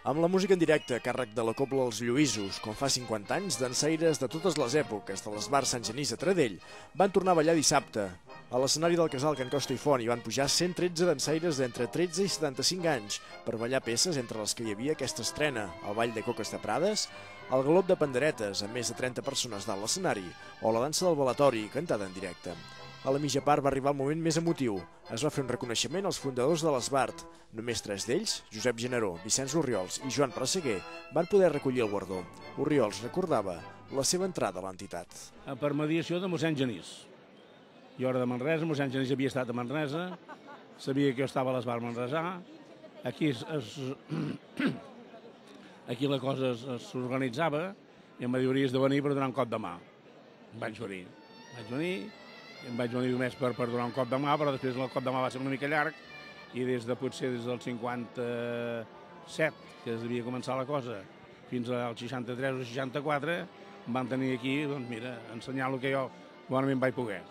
Amb la música en directe a càrrec de la Cobla Els Lluïsos, com fa 50 anys, dansaires de totes les èpoques de l'Esbar Sant Genís de Taradell van tornar a ballar dissabte. A l'escenari del casal Can Costa i Font hi van pujar 113 dansaires d'entre 13 i 75 anys per ballar peces entre les que hi havia aquesta estrena, el ball de coques de Prades, el galop de panderetes amb més de 30 persones dalt l'escenari o la dansa del balatori cantada en directe. A la mitja part va arribar el moment més emotiu. Es va fer un reconeixement als fundadors de l'Esbart. Només 3 d'ells, Josep Generó, Vicenç Orriols i Joan Presseguer, van poder recollir el guardó. Orriols recordava la seva entrada a l'entitat. Per mediació de mossèn Genís. Jo era de Manresa, mossèn Genís havia estat a Manresa, sabia que jo estava a l'Esbart manresà. Aquí la cosa s'organitzava i em va dir hauries de venir per donar un cop de mà. Vaig venir em vaig venir només per donar un cop de mà, però després el cop de mà va ser una mica llarg i potser des del 57, que es devia començar la cosa, fins al 63 o 64, em van tenir aquí, doncs mira, ensenyar el que jo bonament vaig poder.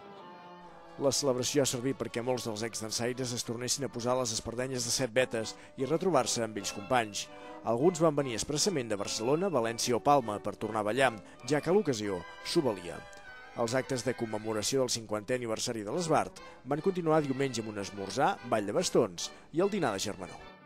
La celebració ha servit perquè molts dels exdansaires es tornessin a posar les espardenyes de 7 vetes i retrobar-se amb vells companys. Alguns van venir expressament de Barcelona, València o Palma per tornar a ballar, ja que l'ocasió s'ho valia. Els actes de commemoració del 50è aniversari de l'Esbart van continuar diumenge amb un esmorzar, ball de bastons i el dinar de germanor.